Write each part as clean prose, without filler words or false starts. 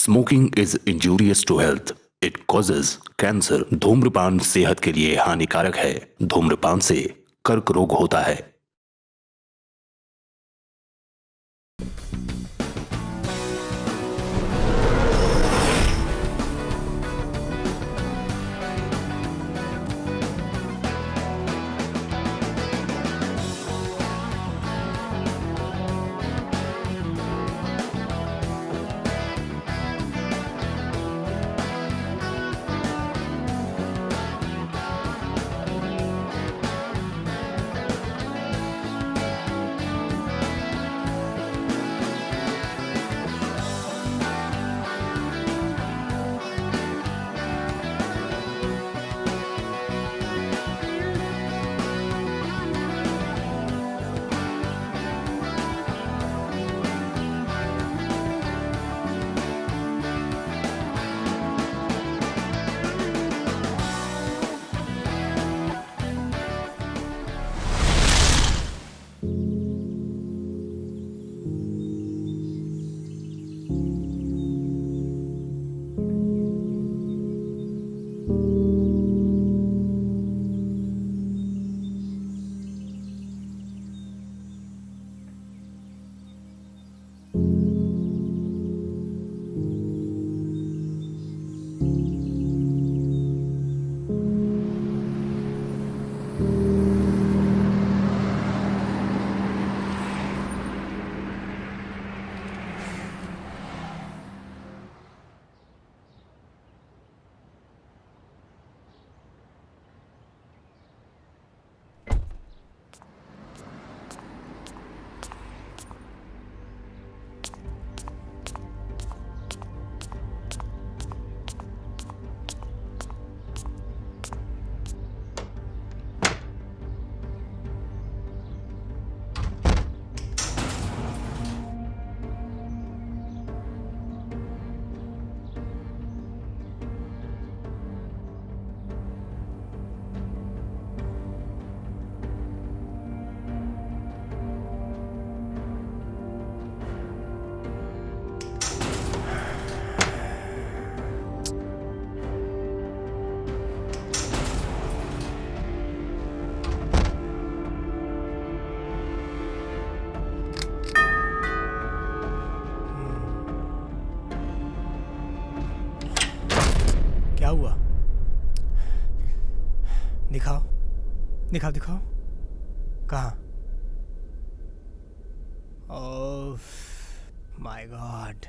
Smoking is injurious to health. It causes cancer. धूम्रपान सेहत के लिए हानिकारक है। धूम्रपान से कर्क रोग होता है। क्या हुआ? दिखाओ दिखाओ दिखाओ। कहाँ? Oh my God.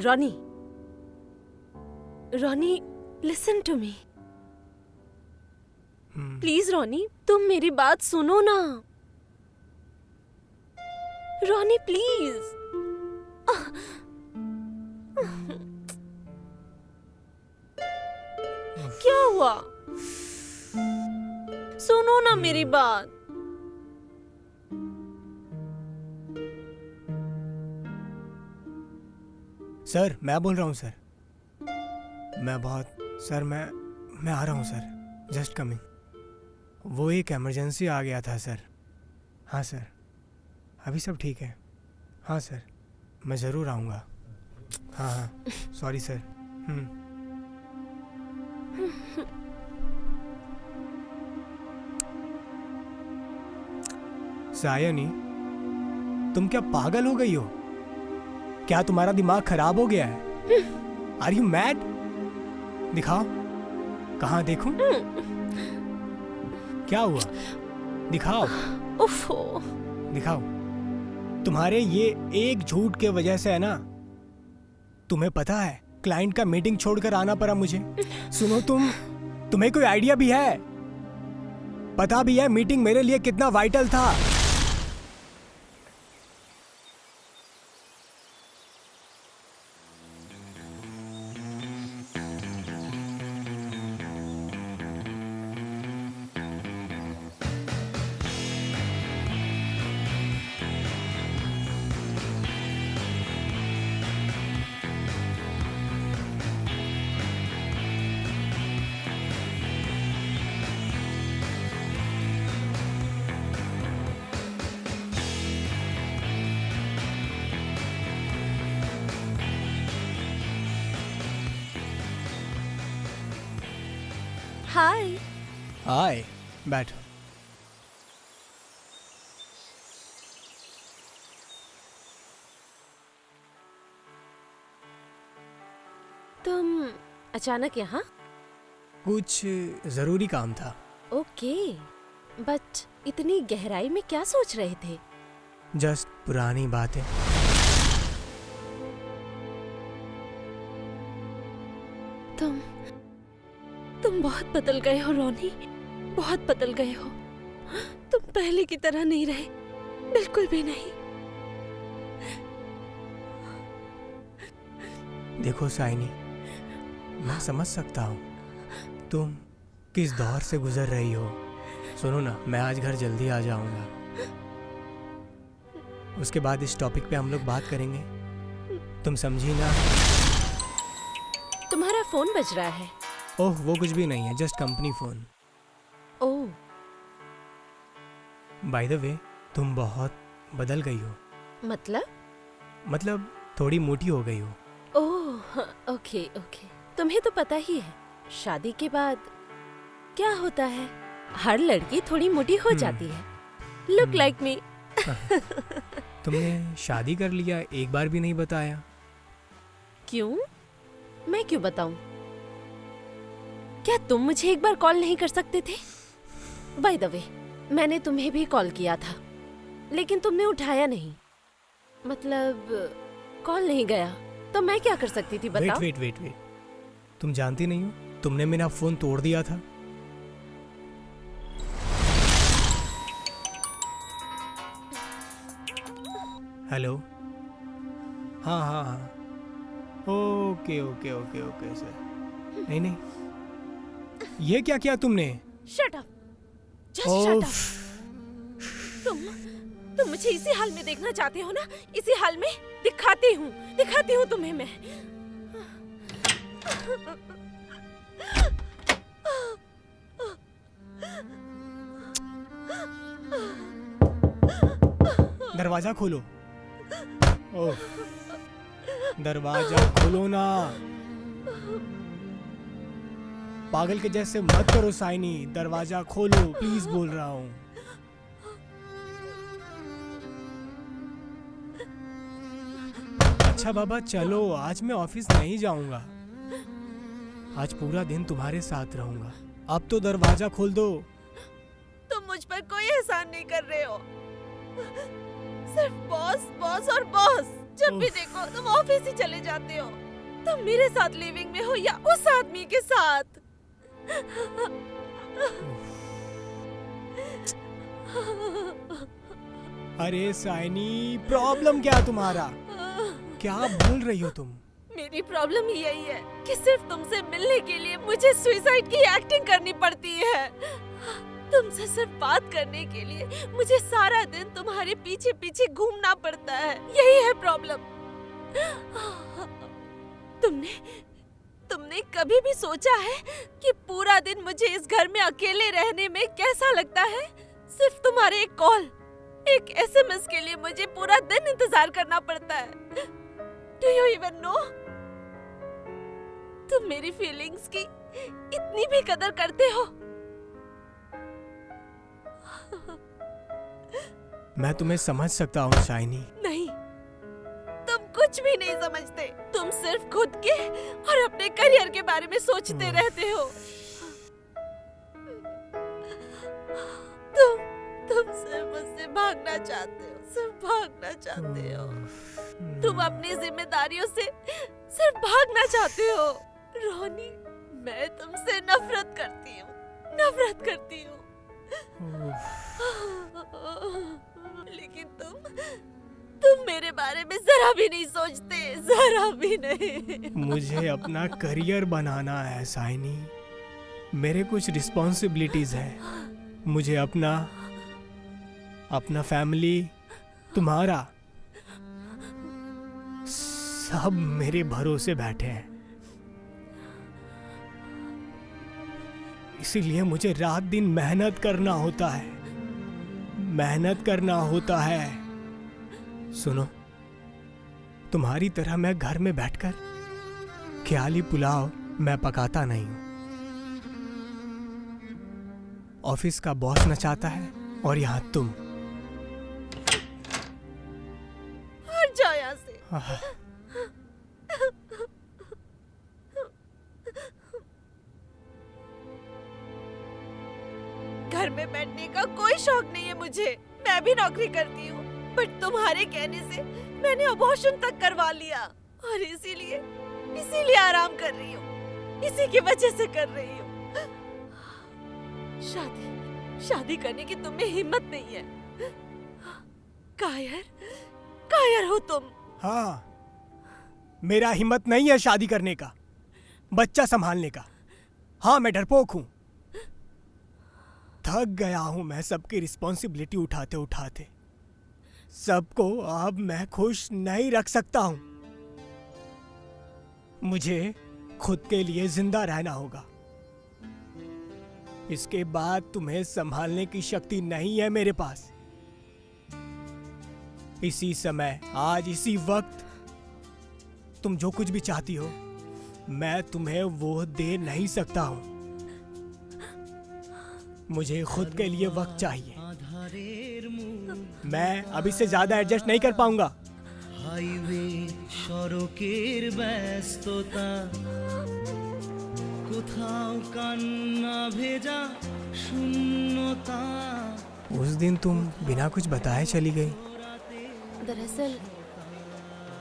Ronnie, Ronnie, listen to me. Please Ronnie, तुम मेरी बात सुनो ना। Ronnie please. क्या हुआ? सुनो ना मेरी बात। सर मैं बोल रहा हूँ सर। मैं आ रहा हूँ सर। Just coming. वो एक इमरजेंसी आ गया था सर। हाँ सर, अभी सब ठीक है। हाँ सर, मैं ज़रूर आऊँगा। हाँ हाँ, सॉरी सर। सायनी, तुम क्या पागल हो गई हो? क्या तुम्हारा दिमाग खराब हो गया है? Are you mad? दिखाओ, कहाँ देखूं? क्या हुआ? दिखाओ। उफ़ो। दिखाओ। तुम्हारे ये एक झूठ के वजह से है ना। तुम्हें पता है क्लाइंट का मीटिंग छोड़कर आना पड़ा मुझे। सुनो, तुम्हें कोई आइडिया भी है? पता भी है मीटिंग मेरे लिए कितना वाइटल था। हाय। हाय, बैठो। तुम अचानक यहाँ? कुछ जरूरी काम था। ओके, बट इतनी गहराई में क्या सोच रहे थे? जस्ट पुरानी बातें। तुम बहुत बदल गए हो रोनी, बहुत बदल गए हो। तुम पहले की तरह नहीं रहे, बिल्कुल भी नहीं। देखो साइनी, मैं समझ सकता हूँ तुम किस दौर से गुजर रही हो। सुनो ना, मैं आज घर जल्दी आ जाऊंगा। उसके बाद इस टॉपिक पे हम लोग बात करेंगे, तुम समझी ना? तुम्हारा फोन बज रहा है। ओह, वो कुछ भी नहीं है, just company phone. Oh, by the way, तुम बहुत बदल गई हो। मतलब थोड़ी मोटी हो गई हो। ओह, ओके ओके। तुम्हें तो पता ही है, शादी के बाद क्या होता है, हर लड़की थोड़ी मोटी हो जाती है। Look like me. तुमने शादी कर लिया, एक बार भी नहीं बताया। क्यों? मैं क्यों बताऊं? क्या तुम मुझे एक बार कॉल नहीं कर सकते थे? बाय द वे, मैंने तुम्हें भी कॉल किया था, लेकिन तुमने उठाया नहीं। मतलब कॉल नहीं गया, तो मैं क्या कर सकती थी बताओ? वेट, तुम जानती नहीं हो, तुमने मेरा फोन तोड़ दिया था। हेलो। हाँ, ओके सर। नहीं, ये क्या किया तुमने? Shut up, just shut up. तुम मुझे इसी हाल में देखना चाहते हो ना? इसी हाल में दिखाती हूँ तुम्हें मैं। दरवाजा खोलो। ओह, दरवाजा खोलो ना। पागल के जैसे मत करो साइनी, दरवाजा खोलो प्लीज, बोल रहा हूँ। अच्छा बाबा, चलो, आज मैं ऑफिस नहीं जाऊंगा। आज पूरा दिन तुम्हारे साथ रहूंगा। अब तो दरवाजा खोल दो। तुम मुझ पर कोई एहसान नहीं कर रहे हो, सिर्फ बॉस और बॉस। जब भी देखो तुम ऑफिस ही चले जाते हो। तुम मेरे साथ लिविंग में हो या उस आदमी के साथ। अरे साइनी, प्रॉब्लम क्या तुम्हारा? क्या बोल रही हो तुम? मेरी प्रॉब्लम ही यही है कि सिर्फ तुमसे मिलने के लिए मुझे सुसाइड की एक्टिंग करनी पड़ती है। तुमसे सिर्फ बात करने के लिए मुझे सारा दिन तुम्हारे पीछे पीछे घूमना पड़ता है। यही है प्रॉब्लम। तुमने कभी भी सोचा है कि पूरा दिन मुझे इस घर में अकेले रहने में कैसा लगता है? सिर्फ तुम्हारे एक कॉल, एक एसएमएस के लिए मुझे पूरा दिन इंतजार करना पड़ता है। Do you even know? तुम मेरी फीलिंग्स की इतनी भी कदर करते हो? मैं तुम्हें समझ सकता हूँ शाइनी। नहीं, तुम कुछ भी नहीं समझते। तुम सिर्फ खुद के और अपने करियर के बारे में सोचते रहते हो। तुम सिर्फ मुझसे भागना चाहते हो, सिर्फ भागना चाहते हो। तुम अपनी जिम्मेदारियों से सिर्फ भागना चाहते हो। रोनी, मैं तुमसे नफरत करती हूँ। लेकिन तुम मेरे बारे में जरा भी नहीं सोचते, जरा भी नहीं। मुझे अपना करियर बनाना है साइनी, मेरे कुछ रिस्पॉन्सिबिलिटीज है। मुझे अपना फैमिली, तुम्हारा, सब मेरे भरोसे बैठे हैं। इसीलिए मुझे रात दिन मेहनत करना होता है। सुनो, तुम्हारी तरह मैं घर में बैठकर ख्याली पुलाव मैं पकाता नहीं हूं। ऑफिस का बॉस नचाता है और यहाँ तुम। हट जाओ यहाँ से। आह, घर में बैठने का कोई शौक नहीं है मुझे। मैं भी नौकरी करती हूँ, बट तुम्हारे कहने से मैंने अबॉर्शन तक करवा लिया और इसीलिए आराम कर रही हूँ। इसी की वजह से कर रही हूँ। शादी करने की तुम में हिम्मत नहीं है। कायर हो तुम। हाँ, मेरा हिम्मत नहीं है शादी करने का, बच्चा संभालने का। हाँ, मैं डरपोक हूँ। थक गया हूँ मैं सबकी रिस्पॉन्सिबिलिटी उठाते उठाते। सबको अब मैं खुश नहीं रख सकता हूँ। मुझे खुद के लिए जिंदा रहना होगा। इसके बाद तुम्हें संभालने की शक्ति नहीं है मेरे पास। इसी समय, आज इसी वक्त तुम जो कुछ भी चाहती हो, मैं तुम्हें वो दे नहीं सकता हूं। मुझे खुद के लिए वक्त चाहिए। मैं अब इससे ज्यादा एडजस्ट नहीं कर पाऊंगा। হাইওয়ে সড়কের ব্যস্ততা কোথাও কান্না ভেজা শূন্যতা उस दिन तुम बिना कुछ बताए चली गई। दरअसल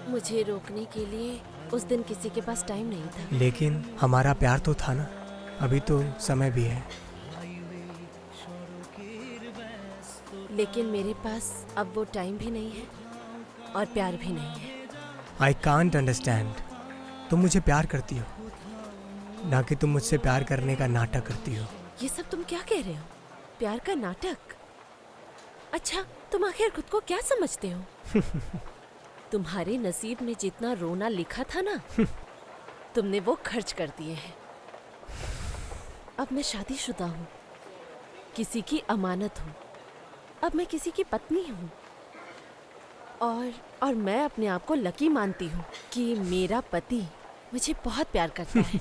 मुझे रोकने के लिए उस दिन किसी के पास टाइम नहीं था। लेकिन हमारा प्यार तो था ना। अभी तो समय भी है। लेकिन मेरे पास अब वो टाइम भी नहीं है और प्यार भी नहीं है। I can't understand. तुम मुझे प्यार करती हो, ना कि तुम मुझसे प्यार करने का नाटक करती हो। ये सब तुम क्या कह रहे हो? प्यार का नाटक? अच्छा, तुम आखिर खुद को क्या समझते हो? तुम्हारे नसीब में जितना रोना लिखा था ना, तुमने वो खर्च कर दिए हैं। अब मैं शादीशुदा हूँ, किसी की अमानत हूँ। अब मैं किसी की पत्नी हूँ और मैं अपने आप को लकी मानती हूँ कि मेरा पति मुझे बहुत प्यार करता है,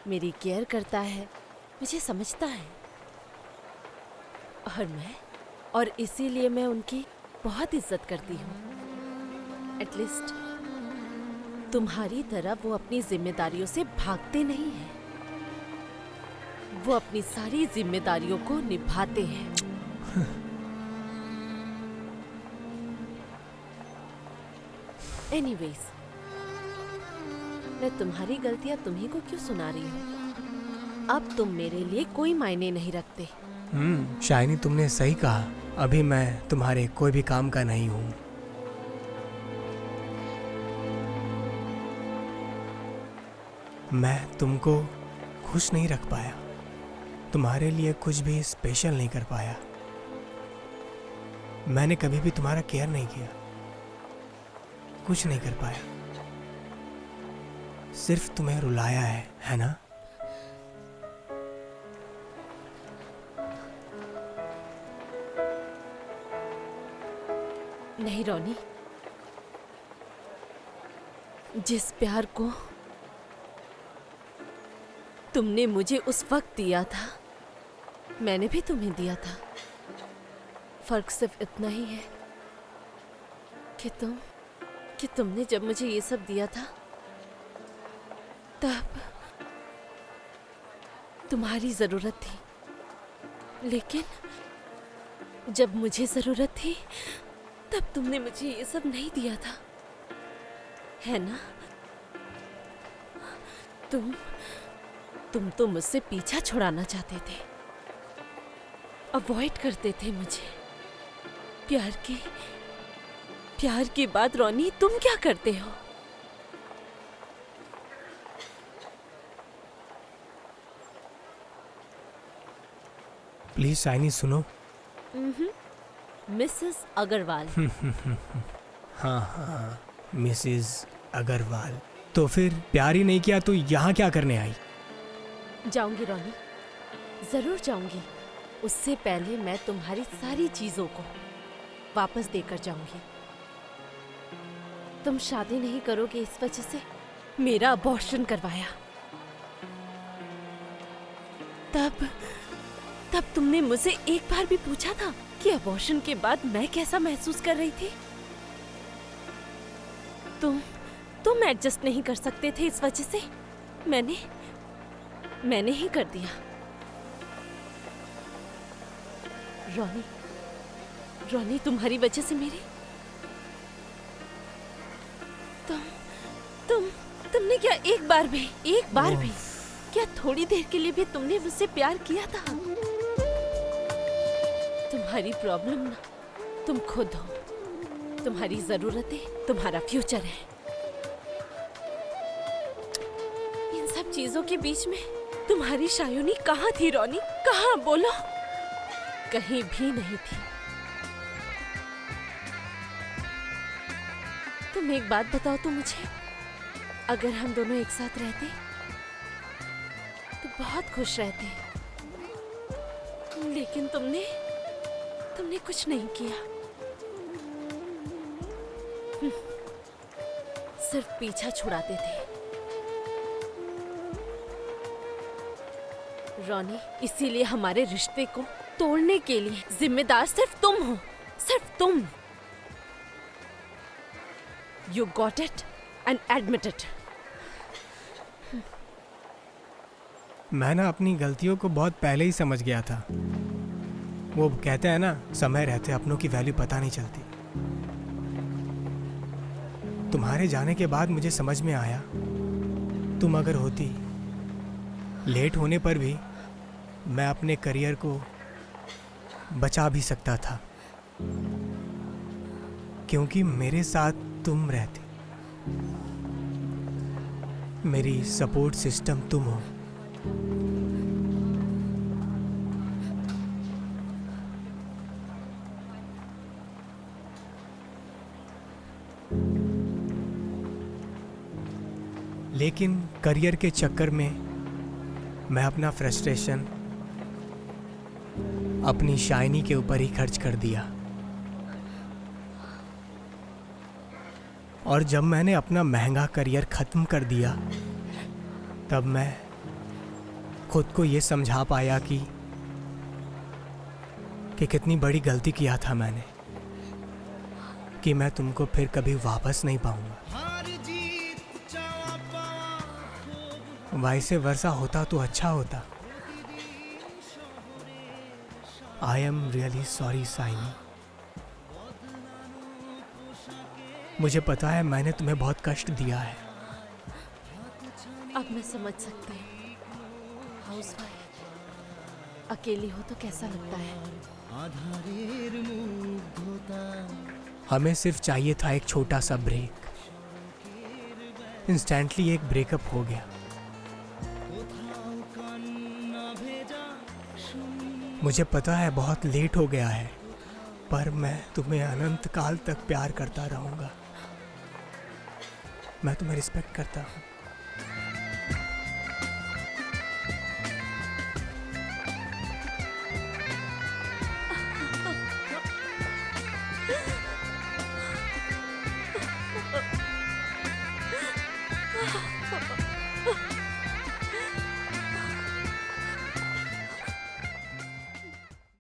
मेरी केयर करता है, मुझे समझता है। और इसीलिए मैं उनकी बहुत इज्जत करती हूँ। एटलीस्ट तुम्हारी तरह वो अपनी जिम्मेदारियों से भागते नहीं हैं, वो अपनी सारी जिम्मेदारियों को निभाते हैं। एनीवेज, मैं तुम्हारी गलतियां तुम्ही को क्यों सुना रही हूँ? अब तुम मेरे लिए कोई मायने नहीं रखते। शाइनी, तुमने सही कहा। अभी मैं तुम्हारे कोई भी काम का नहीं हूँ। मैं तुमको खुश नहीं रख पाया, तुम्हारे लिए कुछ भी स्पेशल नहीं कर पाया। मैंने कभी भी तुम्हारा केयर नहीं किया, कुछ नहीं कर पाया। सिर्फ तुम्हें रुलाया है ना? नहीं रोनी, जिस प्यार को तुमने मुझे उस वक्त दिया था, मैंने भी तुम्हें दिया था। फर्क सिर्फ इतना ही है कि तुमने जब मुझे ये सब दिया था, तब तुम्हारी जरूरत थी। लेकिन जब मुझे जरूरत थी, तब तुमने मुझे ये सब नहीं दिया था, है ना? तुम तो मुझसे पीछा छुड़ाना चाहते थे, अवॉइड करते थे मुझे। प्यार की बात रोनी, तुम क्या करते हो? प्लीज शाइनी, सुनो। मिसेस अग्रवाल। हाँ, मिसेस अग्रवाल। तो फिर प्यार ही नहीं किया तो यहाँ क्या करने आई? जाऊंगी रोनी, जरूर जाऊंगी। उससे पहले मैं तुम्हारी सारी चीजों को वापस देकर जाऊंगी। तुम शादी नहीं करोगे इस वजह से मेरा अबॉर्शन करवाया। तब तुमने मुझसे एक बार भी पूछा था कि अबॉर्शन के बाद मैं कैसा महसूस कर रही थी? तुम एडजस्ट नहीं कर सकते थे, इस वजह से मैंने ही कर दिया। रॉनी, तुम्हारी वजह से मेरी तुमने क्या एक बार भी क्या थोड़ी देर के लिए भी तुमने मुझसे प्यार किया था? तुम्हारी प्रॉब्लम ना तुम खुद हो, तुम्हारी जरूरतें तुम्हारा फ्यूचर है। इन सब चीजों के बीच में तुम्हारी शायुनी कहाँ थी रॉनी? कहाँ, बोलो? कहीं भी नहीं थी। तुम एक बात बताओ तो मुझे, अगर हम दोनों एक साथ रहते तो बहुत खुश रहते, लेकिन तुमने कुछ नहीं किया। सिर्फ पीछा छुड़ाते थे। रॉनी, इसीलिए हमारे रिश्ते को तोड़ने के लिए जिम्मेदार सिर्फ तुम हो, सिर्फ तुम। You got it and admit it. मैं ना अपनी गलतियों को बहुत पहले ही समझ गया था। वो कहते हैं ना, समय रहते अपनों की वैल्यू पता नहीं चलती। तुम्हारे जाने के बाद मुझे समझ में आया, तुम अगर होती, लेट होने पर भी मैं अपने करियर को बचा भी सकता था, क्योंकि मेरे साथ तुम रहती। मेरी सपोर्ट सिस्टम तुम हो। लेकिन करियर के चक्कर में मैं अपना फ्रस्ट्रेशन अपनी शाइनी के ऊपर ही खर्च कर दिया। और जब मैंने अपना महंगा करियर ख़त्म कर दिया, तब मैं खुद को ये समझा पाया कि कितनी बड़ी गलती किया था मैंने, कि मैं तुमको फिर कभी वापस नहीं पाऊंगा। हार जीत चावा पावा वैसे वर्षा होता तो अच्छा होता। I am really sorry Saini. मुझे पता है मैंने तुम्हें बहुत कष्ट दिया है। अब मैं समझ सकती हूँ, हाउसवाइफ अकेली हो तो कैसा लगता है। आधारेर मुग्धता हमें सिर्फ चाहिए था एक छोटा सा ब्रेक। इंस्टेंटली एक ब्रेकअप हो गया। কোথাও কান্না ভেজা শূন্য मुझे पता है बहुत लेट हो गया है, पर मैं तुम्हें अनंत काल तक प्यार करता रहूंगा। मैं तुम्हें रिस्पेक्ट करता हूँ।